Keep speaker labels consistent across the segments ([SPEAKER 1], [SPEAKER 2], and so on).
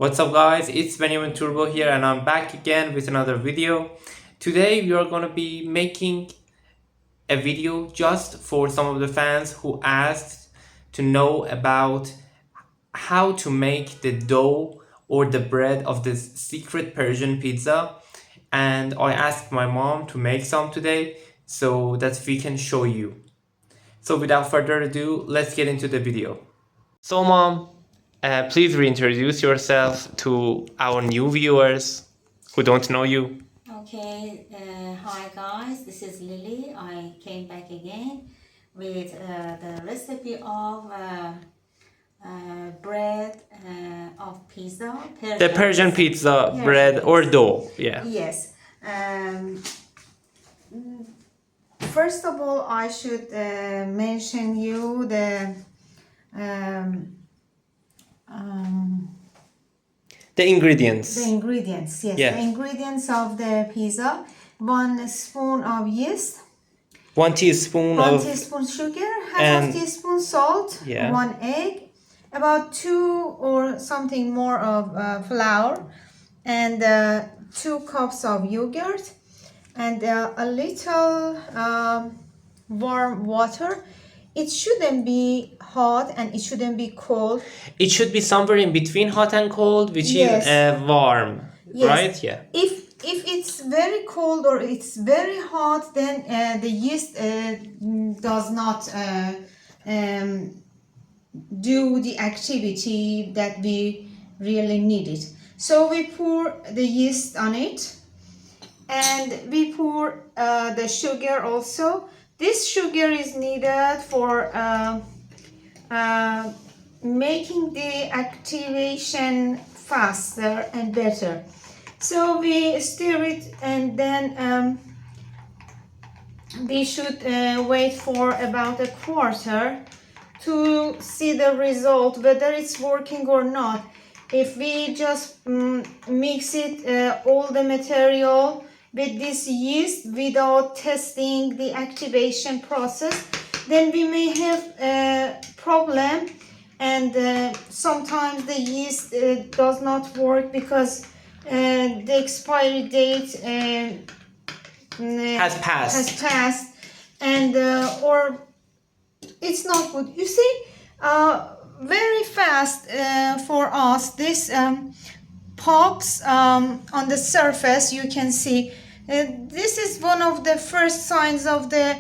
[SPEAKER 1] What's up guys, it's Benjamin Turbo here and I'm back again with another video. Today we are going to be making a video just for some of the fans who asked to know about how to make the dough or the bread of this secret Persian pizza, and I asked my mom to make some today so that we can show you. So without further ado, let's get into the video. So mom, please reintroduce yourself to our new viewers who don't know you.
[SPEAKER 2] Okay, hi guys, this is Lily. I came back again with the recipe of bread of pizza.
[SPEAKER 1] The Persian pizza bread or dough, yeah.
[SPEAKER 2] Yes. First of all, I should mention you
[SPEAKER 1] The ingredients.
[SPEAKER 2] the ingredients. Yes,
[SPEAKER 1] Yeah.
[SPEAKER 2] the ingredients of the pizza: 1 spoon of yeast,
[SPEAKER 1] 1 teaspoon
[SPEAKER 2] 1
[SPEAKER 1] of
[SPEAKER 2] teaspoon sugar, half
[SPEAKER 1] and-
[SPEAKER 2] teaspoon salt,
[SPEAKER 1] Yeah.
[SPEAKER 2] 1 egg, about 2 or something more of flour, and 2 cups of yogurt, and a little warm water. It shouldn't be hot and it shouldn't be cold.
[SPEAKER 1] It should be somewhere in between hot and cold, which
[SPEAKER 2] Yes.
[SPEAKER 1] is warm,
[SPEAKER 2] Yes.
[SPEAKER 1] right? Yeah.
[SPEAKER 2] If it's very cold or it's very hot, then the yeast does not do the activity that we really need it. So we pour the yeast on it, and we pour the sugar also. This sugar is needed for making the activation faster and better. So we stir it, and then we should wait for about a quarter to see the result, whether it's working or not. If we just mix it, all the material with this yeast without testing the activation process, then we may have a problem, and sometimes the yeast does not work because the expiry date
[SPEAKER 1] Has passed.
[SPEAKER 2] and or it's not good. You see, very fast for us this pops on the surface. You can see this is one of the first signs of the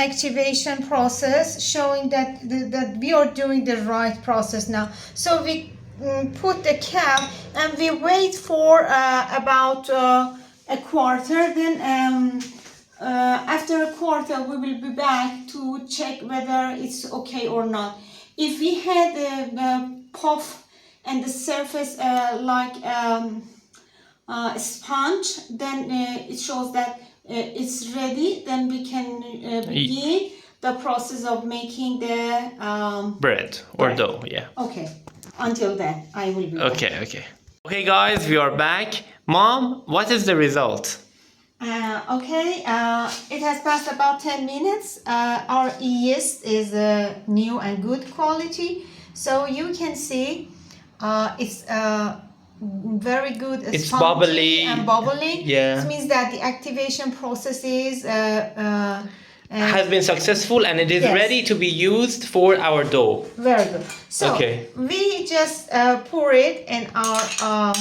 [SPEAKER 2] activation process, showing that that we are doing the right process now. So we put the cap and we wait for about a quarter. Then after a quarter we will be back to check whether it's okay or not. If we had a puff and the surface like a sponge, then it shows that it's ready. Then we can begin the process of making the
[SPEAKER 1] Bread or dough, yeah.
[SPEAKER 2] Okay, until then I will be back.
[SPEAKER 1] Okay guys, we are back. Mom, what is the result?
[SPEAKER 2] It has passed about 10 minutes. Our yeast is new and good quality, so you can see it's very good.
[SPEAKER 1] It's
[SPEAKER 2] spongy
[SPEAKER 1] bubbly
[SPEAKER 2] and bubbly.
[SPEAKER 1] Yeah.
[SPEAKER 2] It means that the activation process is
[SPEAKER 1] Has been successful and it is
[SPEAKER 2] Yes.
[SPEAKER 1] ready to be used for our dough.
[SPEAKER 2] very good. So
[SPEAKER 1] Okay.
[SPEAKER 2] we just pour it in our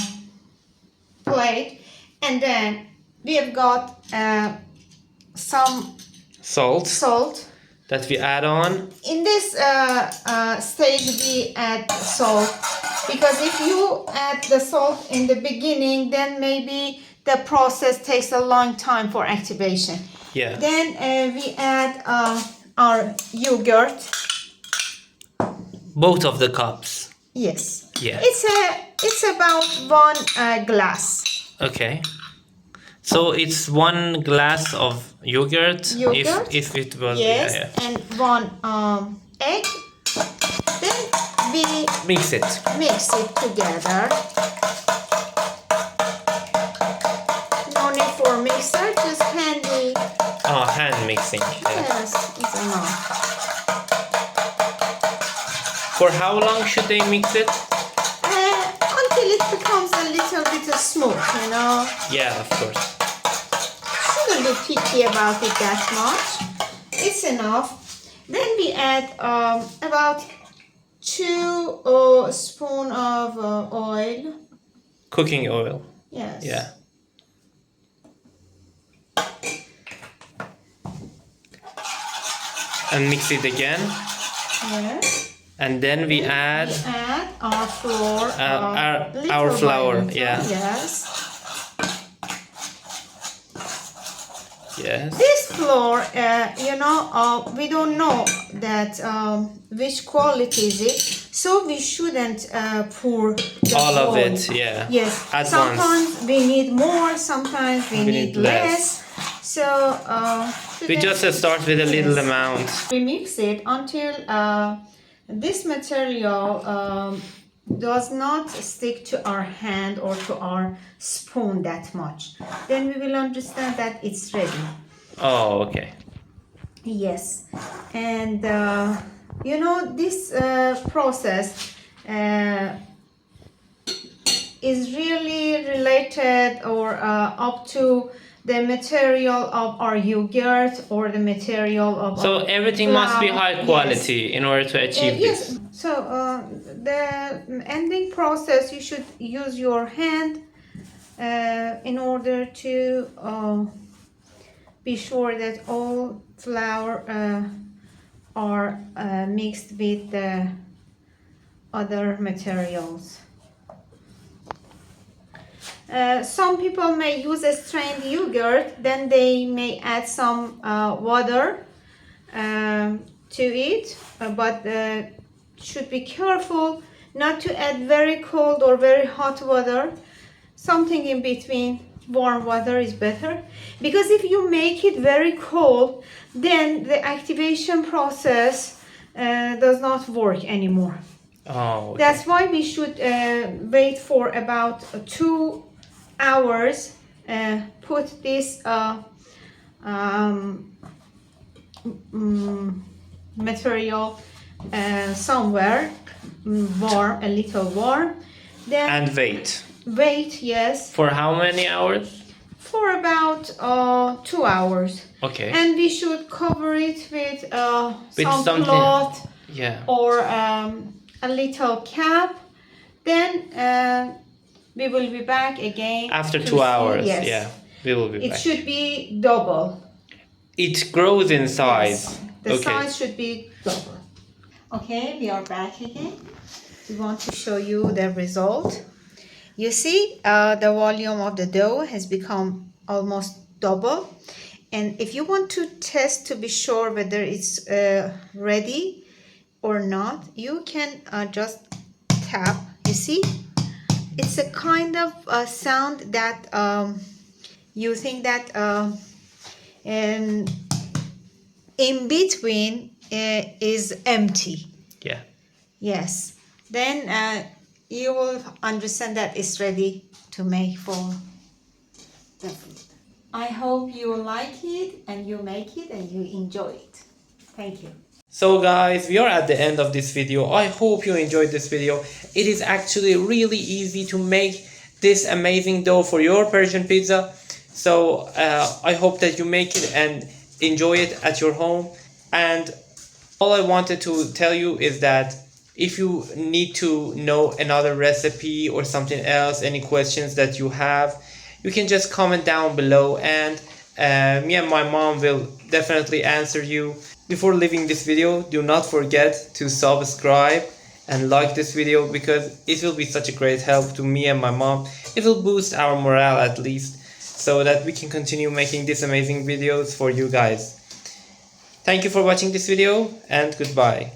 [SPEAKER 2] plate, and then we have got some
[SPEAKER 1] Salt
[SPEAKER 2] salt.
[SPEAKER 1] that we add on.
[SPEAKER 2] In this stage we add salt, because if you add the salt in the beginning, then maybe the process takes a long time for activation.
[SPEAKER 1] Yeah.
[SPEAKER 2] Then we add our yogurt.
[SPEAKER 1] Both of the cups.
[SPEAKER 2] Yes.
[SPEAKER 1] Yeah.
[SPEAKER 2] It's about 1 glass.
[SPEAKER 1] Okay. So it's 1 glass of yogurt.
[SPEAKER 2] Yogurt?
[SPEAKER 1] If it was.
[SPEAKER 2] Yes,
[SPEAKER 1] Yeah.
[SPEAKER 2] and 1 egg. Then we
[SPEAKER 1] Mix it.
[SPEAKER 2] mix it together. No need for mixer, just handy.
[SPEAKER 1] Hand mixing. Yeah.
[SPEAKER 2] Yes, it's enough.
[SPEAKER 1] For how long should they mix it?
[SPEAKER 2] Until it know.
[SPEAKER 1] Yeah, of course.
[SPEAKER 2] Shouldn't be picky about it that much. It's enough. Then we add about 2 spoons of oil.
[SPEAKER 1] Cooking oil.
[SPEAKER 2] Yes.
[SPEAKER 1] Yeah. And mix it again.
[SPEAKER 2] Yes.
[SPEAKER 1] And then we add
[SPEAKER 2] Our flour.
[SPEAKER 1] our flour.
[SPEAKER 2] Little.
[SPEAKER 1] Yeah.
[SPEAKER 2] Yes.
[SPEAKER 1] Yes.
[SPEAKER 2] This flour, we don't know that which quality is it, so we shouldn't pour the
[SPEAKER 1] All of
[SPEAKER 2] whole.
[SPEAKER 1] it. Yeah.
[SPEAKER 2] Yes.
[SPEAKER 1] At
[SPEAKER 2] Sometimes
[SPEAKER 1] once.
[SPEAKER 2] we need more. Sometimes we need less. So
[SPEAKER 1] We just start with a little amount.
[SPEAKER 2] we mix it until this material does not stick to our hand or to our spoon that much. Then we will understand that it's ready.
[SPEAKER 1] Oh, okay.
[SPEAKER 2] Yes. And this process is really related or up to the material of our yogurt or the material of
[SPEAKER 1] So
[SPEAKER 2] our
[SPEAKER 1] everything must be
[SPEAKER 2] flour.
[SPEAKER 1] high quality in order to achieve
[SPEAKER 2] Yes.
[SPEAKER 1] this.
[SPEAKER 2] So the ending process, you should use your hand in order to be sure that all flour are mixed with the other materials. Some people may use a strained yogurt, then they may add some water to it, but should be careful not to add very cold or very hot water. Something in between. Warm water is better, because if you make it very cold, then the activation process does not work anymore.
[SPEAKER 1] Oh, okay.
[SPEAKER 2] That's why we should wait for about 2 hours. Put this material somewhere warm, a little warm. Then
[SPEAKER 1] And wait.
[SPEAKER 2] wait, yes,
[SPEAKER 1] For how many hours?
[SPEAKER 2] for about 2 hours.
[SPEAKER 1] Okay.
[SPEAKER 2] And we should cover it with some
[SPEAKER 1] something.
[SPEAKER 2] cloth
[SPEAKER 1] Yeah.
[SPEAKER 2] or a little cap. Then we will be back again
[SPEAKER 1] After
[SPEAKER 2] to
[SPEAKER 1] 2
[SPEAKER 2] see-
[SPEAKER 1] hours.
[SPEAKER 2] Yes.
[SPEAKER 1] Yeah. We will be
[SPEAKER 2] It
[SPEAKER 1] back.
[SPEAKER 2] should be double.
[SPEAKER 1] It grows in size.
[SPEAKER 2] Yes. The
[SPEAKER 1] Okay.
[SPEAKER 2] size should be double. Okay, we are back again. We want to show you the result. You see, the volume of the dough has become almost double. And if you want to test to be sure whether it's ready or not, you can just tap. You see, it's a kind of sound that you think that in between is empty.
[SPEAKER 1] Yeah.
[SPEAKER 2] Yes. Then you will understand that it's ready to make for the food. I hope you like it and you make it and you enjoy it. Thank you.
[SPEAKER 1] So guys, we are at the end of this video. I hope you enjoyed this video. It is actually really easy to make this amazing dough for your Persian pizza. So I hope that you make it and enjoy it at your home. And all I wanted to tell you is that if you need to know another recipe or something else, any questions that you have, you can just comment down below, and me and my mom will definitely answer you. Before leaving this video, do not forget to subscribe and like this video, because it will be such a great help to me and my mom. It will boost our morale at least, so that we can continue making these amazing videos for you guys. Thank you for watching this video, and goodbye.